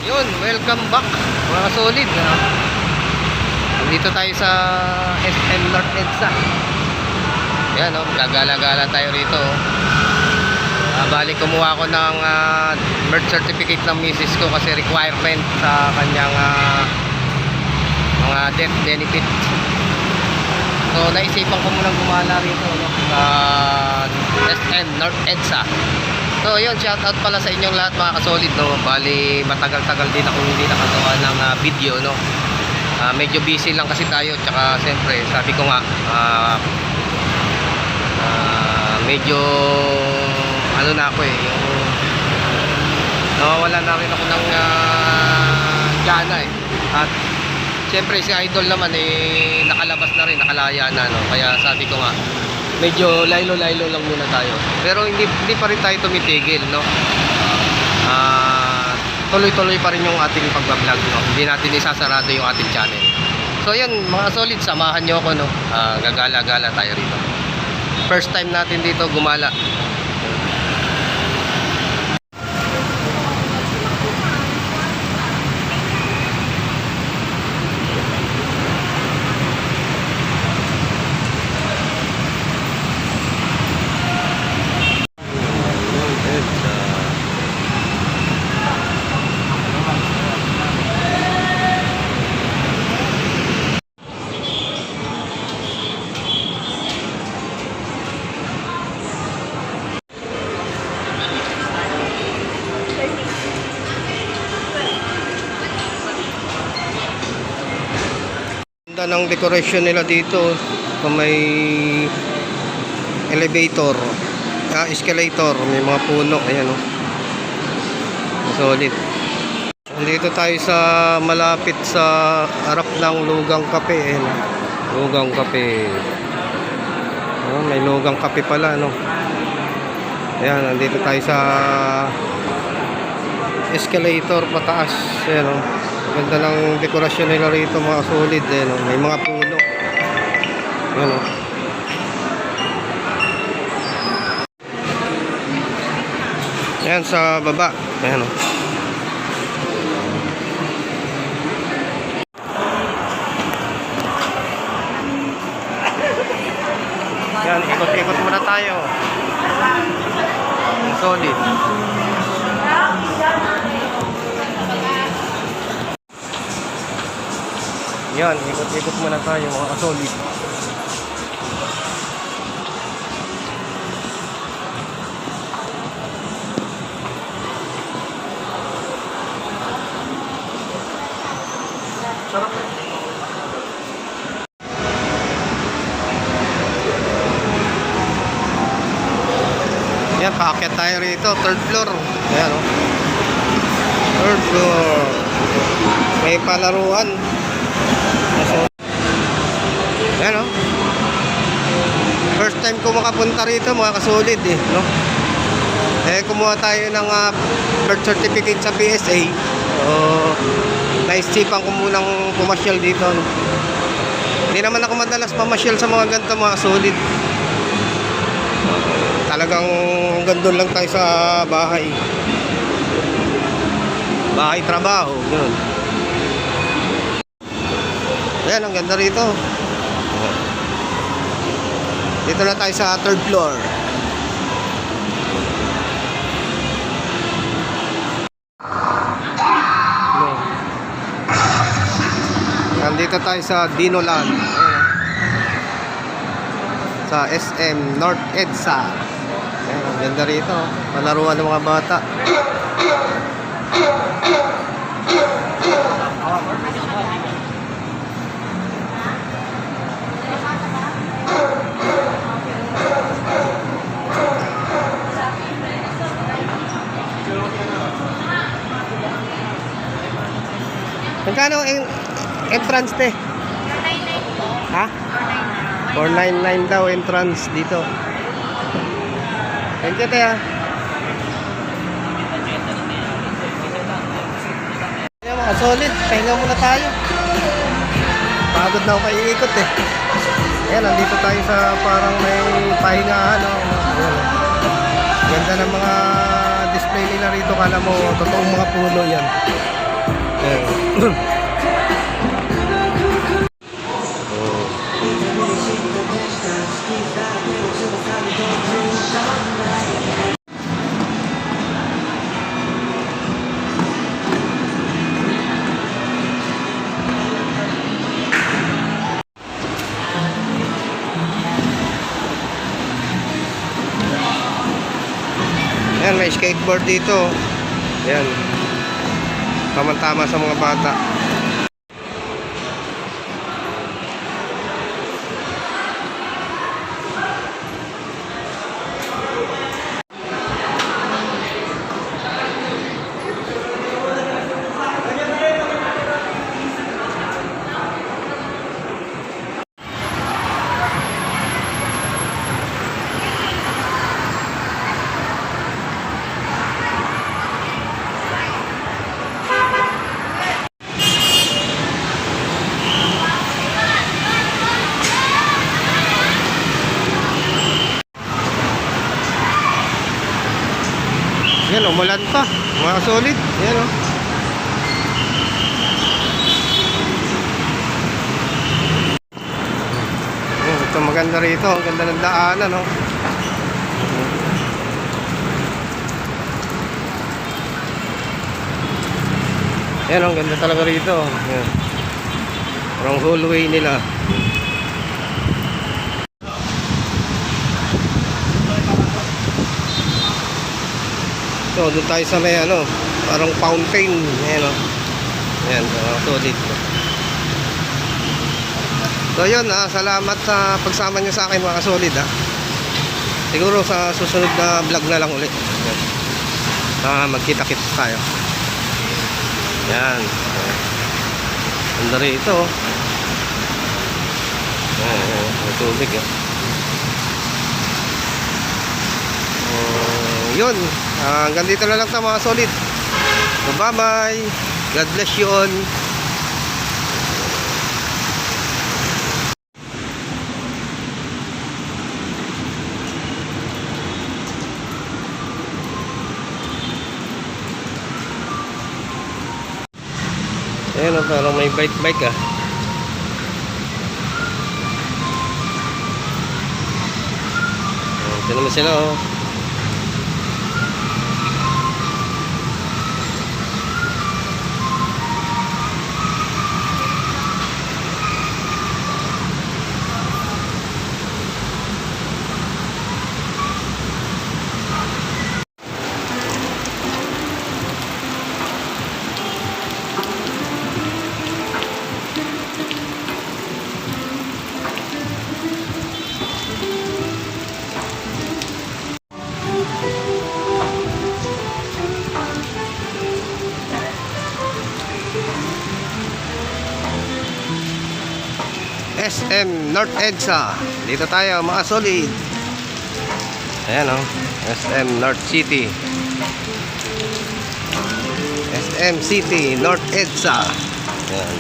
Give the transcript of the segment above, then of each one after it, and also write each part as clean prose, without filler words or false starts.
Yun, welcome back mga solid. Dito tayo sa SM North EDSA. Yan gagala-gala tayo rito. Bali kumuha ko ng birth certificate ng misis ko kasi requirement sa kanyang mga death benefit. So naisipan ko munang gumala rito sa SM North EDSA. So yun, shout out pala sa inyong lahat mga kasolid, bali matagal-tagal din ako hindi nakagawa ng video, medyo busy lang kasi tayo, tsaka siyempre sabi ko nga medyo ano na ako yung nawawala na rin ako ng gana at siyempre si Idol naman nakalabas na rin, nakalaya na, kaya sabi ko nga medyo laylo-laylo lang muna tayo. Pero hindi pa rin tayo tumitigil, tuloy-tuloy pa rin yung ating pagbablog, Hindi natin isasarado yung ating channel. So yan mga solid, samahan nyo ako, gagala-gala tayo rito. First time natin dito gumala. Ng decoration nila dito, may elevator, escalator, may mga puno, ayan solid. Dito tayo sa malapit sa harap ng Lugang Cafe, ayan, Lugang Cafe. May Lugang Cafe pala, ayan, nandito tayo sa escalator pataas, ayan ganda ng dekorasyon nila rito mga solid, may mga puno, ayan yan sa baba, ayan yan, ikot-ikot muna tayo solid. Yan, ikot-ikot muna tayo mga kasolid. Sarap. Yan, paakyat tayo rito, third floor. Ayan third floor. May palaruan. Ayan first time ko makapunta rito mga kasolid kumuha tayo ng birth certificate sa PSA, naisipan ko munang pumasyal dito, Hindi naman ako madalas pamasyal sa mga ganito mga kasolid, talagang gandun lang tayo sa bahay trabaho, gano'n. Ayan, ang ganda rito. Dito na tayo sa third floor. Nandito tayo sa Dinoland. Sa SM North EDSA. Ayan, ang ganda rito. Palaruan ng mga bata. Magkano ang entrance te? 499 po. Ha? 499 daw entrance dito. Thank you te Ayan mga solid, pahinga muna tayo. Pagod na ako kaiikot Ayan, nandito tayo sa parang may pahingahan Ayan, ganda ng mga display nila rito. Kala mo, totoong mga puno yan. Ayan. Ayan, may skateboard dito. Ayan. Tama-tama sa mga bata. Yan, umulan pa. Mga solid. Yan, oh. Oh, ito maganda rito. Ang ganda ng daanan, oh. Yan, oh, ang ganda talaga rito. Yan. Parang hallway nila. So, doon tayo sa may ano, parang fountain. Ayan, o. Ayan, solid. So, yun, salamat sa pagsama nyo sa akin, mga solid, ha. Siguro sa susunod na vlog na lang ulit. Magkita-kita tayo. Ayan. Ganda rito, oh. Ayan, may tubig, eh. Yun, hanggang dito na lang sa mga solid. So, bye bye. God bless you all. Ayan, parang may bike ah. Ito naman sila, oh. SM North EDSA. Dito tayo, mga solid. Ayan, oh. SM North City. SM City North EDSA. Ayan.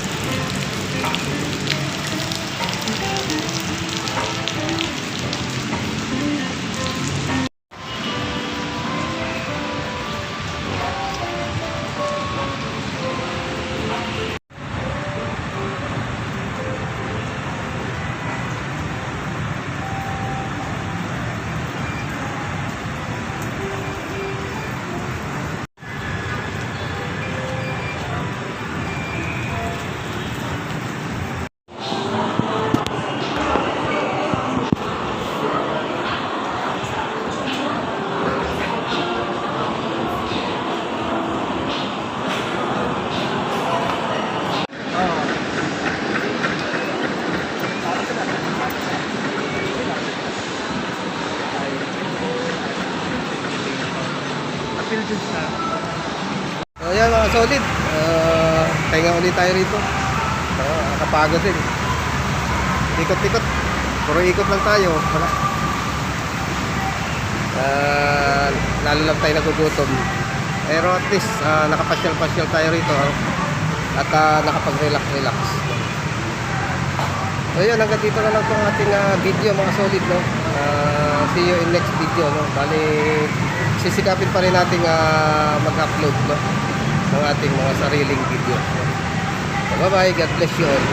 So yan, mga solid, pahinga ulit tayo rito. Nakapagod din. Ikot-ikot, puro ikot lang tayo. Wala. Lalo lang tayo nagugutom. Pero at least nakapasyal-pasyal tayo rito, at nakapag-relax. So yun, hanggang dito na lang itong ating video, mga solid, no? See you in next video, no? Bali, sisikapin pa rin natin mag-upload, no? ang ating mga sariling video. So, bye-bye. God bless you all.